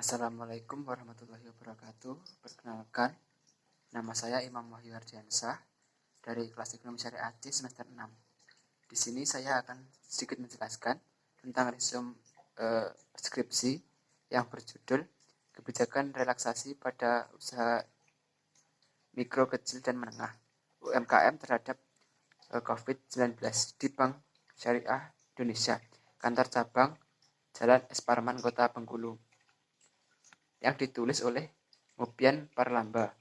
Assalamualaikum warahmatullahi wabarakatuh. Perkenalkan, nama saya Imam Wahyu Ardiansah dari kelas Ekonomi Syariah C semester 6. Di sini saya akan sedikit menjelaskan tentang resume skripsi yang berjudul Kebijakan Relaksasi pada Usaha Mikro, Kecil, dan Menengah UMKM terhadap COVID-19 di Bank Syariah Indonesia, kantor cabang Jalan Es Parman, Kota Bengkulu, yang ditulis oleh Mupian Parlambah,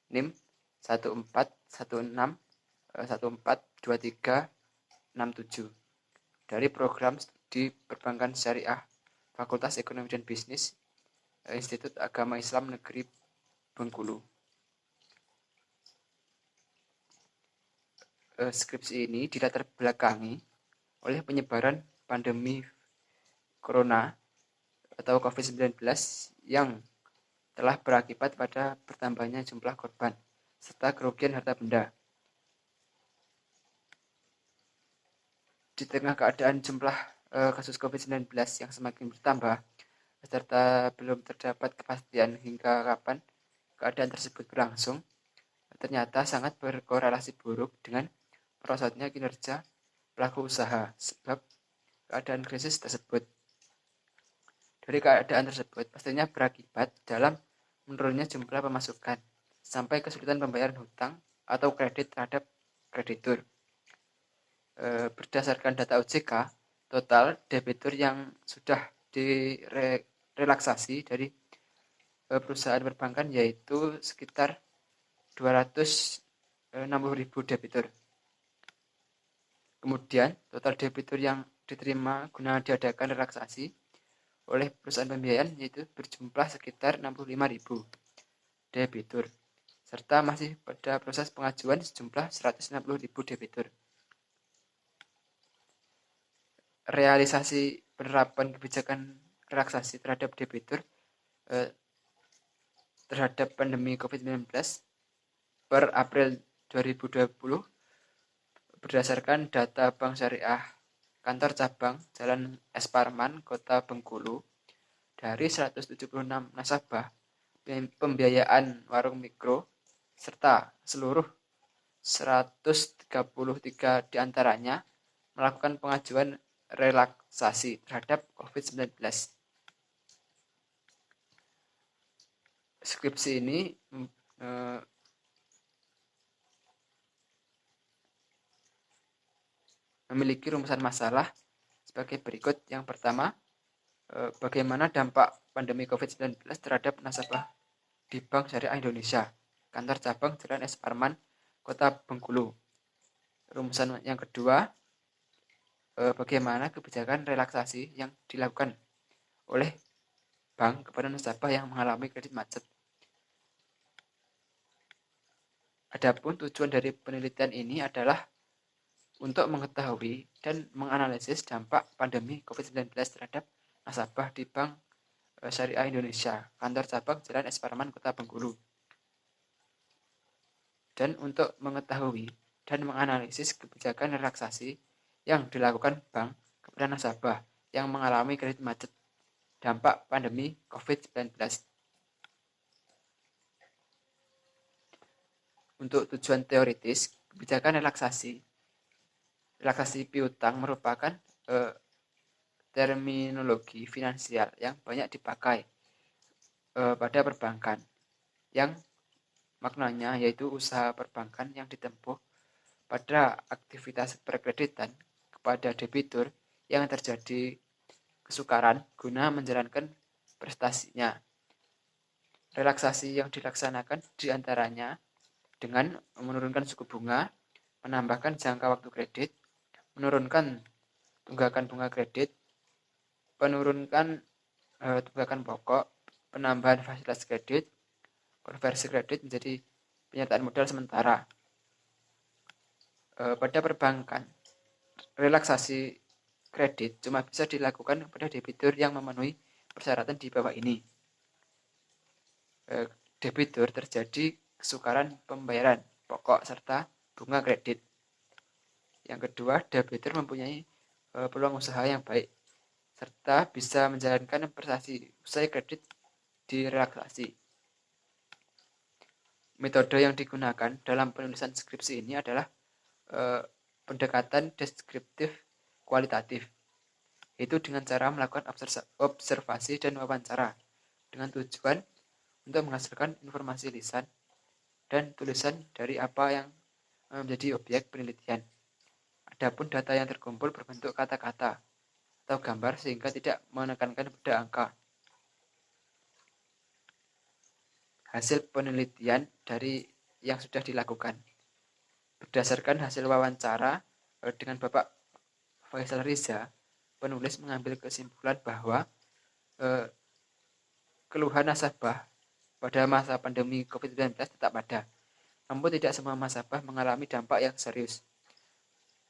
NIM 142367 dari program studi Perbankan Syariah Fakultas Ekonomi dan Bisnis Institut Agama Islam Negeri Bengkulu. Skripsi ini dilatar belakangi oleh penyebaran pandemi Corona atau COVID-19 yang telah berakibat pada bertambahnya jumlah korban serta kerugian harta benda. Di tengah keadaan jumlah kasus COVID-19 yang semakin bertambah, serta belum terdapat kepastian hingga kapan keadaan tersebut berlangsung, ternyata sangat berkorelasi buruk dengan merosotnya kinerja pelaku usaha sebab keadaan krisis tersebut. Dari keadaan tersebut pastinya berakibat dalam menurunnya jumlah pemasukan sampai kesulitan pembayaran hutang atau kredit terhadap kreditur. Berdasarkan data OJK, total debitur yang sudah direlaksasi dari perusahaan perbankan yaitu sekitar 260.000 debitur. Kemudian total debitur yang diterima guna diadakan relaksasi oleh perusahaan pembiayaan yaitu berjumlah sekitar 65.000 debitur, serta masih pada proses pengajuan sejumlah 160.000 debitur. Realisasi penerapan kebijakan relaksasi terhadap debitur terhadap pandemi COVID-19 per April 2020 berdasarkan data Bank Syariah Kantor Cabang Jalan Es Parman, Kota Bengkulu, dari 176 nasabah pembiayaan warung mikro serta seluruh 133 diantaranya melakukan pengajuan relaksasi terhadap COVID-19. Skripsi ini memiliki rumusan masalah sebagai berikut. Yang pertama, bagaimana dampak pandemi COVID-19 terhadap nasabah di Bank Syariah Indonesia, kantor cabang Jalan Es Parman, Kota Bengkulu. Rumusan yang kedua, bagaimana kebijakan relaksasi yang dilakukan oleh bank kepada nasabah yang mengalami kredit macet. Adapun tujuan dari penelitian ini adalah untuk mengetahui dan menganalisis dampak pandemi COVID-19 terhadap nasabah di Bank Syariah Indonesia, kantor cabang Jalan Es Parman, Kota Bengkulu. Dan untuk mengetahui dan menganalisis kebijakan relaksasi yang dilakukan bank kepada nasabah yang mengalami kredit macet dampak pandemi COVID-19. Untuk tujuan teoritis, kebijakan relaksasi piutang merupakan terminologi finansial yang banyak dipakai pada perbankan, yang maknanya yaitu usaha perbankan yang ditempuh pada aktivitas perkreditan kepada debitur yang terjadi kesukaran guna menjalankan prestasinya. Relaksasi yang dilaksanakan diantaranya dengan menurunkan suku bunga, menambahkan jangka waktu kredit, menurunkan tunggakan bunga kredit, penurunkan tunggakan pokok, penambahan fasilitas kredit, konversi kredit menjadi penyertaan modal sementara. Pada perbankan, relaksasi kredit cuma bisa dilakukan pada debitur yang memenuhi persyaratan di bawah ini. Debitur terjadi kesukaran pembayaran pokok serta bunga kredit. Yang kedua, debitur mempunyai peluang usaha yang baik serta bisa menjalankan prestasi usai kredit direlaksasi. Metode yang digunakan dalam penulisan skripsi ini adalah pendekatan deskriptif kualitatif, yaitu dengan cara melakukan observasi dan wawancara dengan tujuan untuk menghasilkan informasi lisan dan tulisan dari apa yang menjadi objek penelitian. Adapun data yang terkumpul berbentuk kata-kata atau gambar sehingga tidak menekankan pada angka. Hasil penelitian dari yang sudah dilakukan. Berdasarkan hasil wawancara dengan Bapak Faisal Riza, penulis mengambil kesimpulan bahwa keluhan nasabah pada masa pandemi COVID-19 tetap ada, namun tidak semua nasabah mengalami dampak yang serius.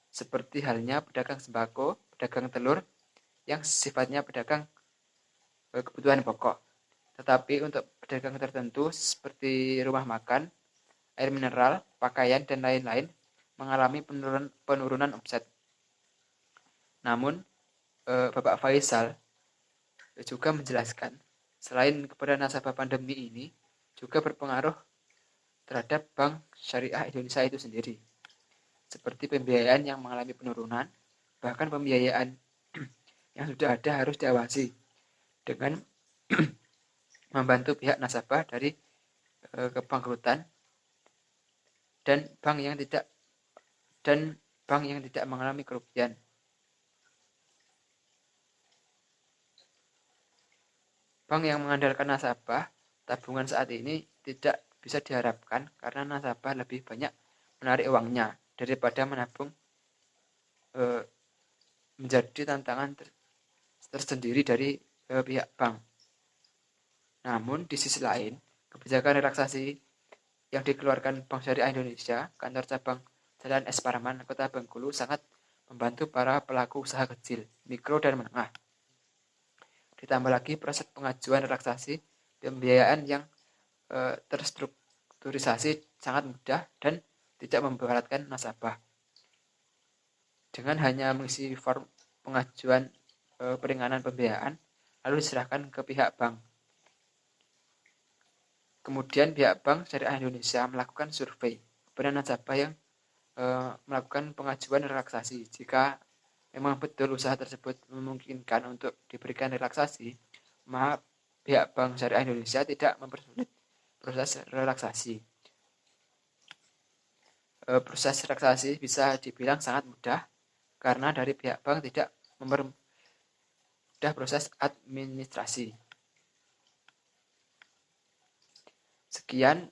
Seperti halnya pedagang sembako, pedagang telur, yang sifatnya pedagang kebutuhan pokok. Tetapi untuk pedagang tertentu seperti rumah makan, air mineral, pakaian, dan lain-lain mengalami penurunan omset. Namun, Bapak Faisal juga menjelaskan, selain kepada nasabah pandemi ini, juga berpengaruh terhadap Bank Syariah Indonesia itu sendiri. Seperti pembiayaan yang mengalami penurunan, bahkan pembiayaan yang sudah ada harus diawasi dengan membantu pihak nasabah dari kebangkrutan dan bank yang tidak mengalami kerugian. Bank yang mengandalkan nasabah tabungan saat ini tidak bisa diharapkan karena nasabah lebih banyak menarik uangnya daripada menabung, menjadi tantangan tersendiri dari pihak bank. Namun di sisi lain, kebijakan relaksasi yang dikeluarkan Bank Syariah Indonesia, kantor cabang Jalan S. Parman, Kota Bengkulu sangat membantu para pelaku usaha kecil, mikro, dan menengah. Ditambah lagi proses pengajuan relaksasi pembiayaan yang terstrukturisasi sangat mudah dan tidak memberatkan nasabah. Dengan hanya mengisi form pengajuan peringanan pembiayaan, lalu diserahkan ke pihak bank. Kemudian pihak Bank Syariah Indonesia melakukan survei kepada nasabah yang melakukan pengajuan relaksasi. Jika memang betul usaha tersebut memungkinkan untuk diberikan relaksasi, maka pihak Bank Syariah Indonesia tidak mempersulit proses relaksasi. Proses relaksasi bisa dibilang sangat mudah karena dari pihak bank tidak mempermudah proses administrasi. Sekian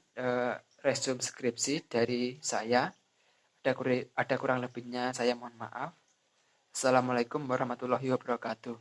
resume skripsi dari saya. Ada kurang lebihnya saya mohon maaf. Assalamualaikum warahmatullahi wabarakatuh.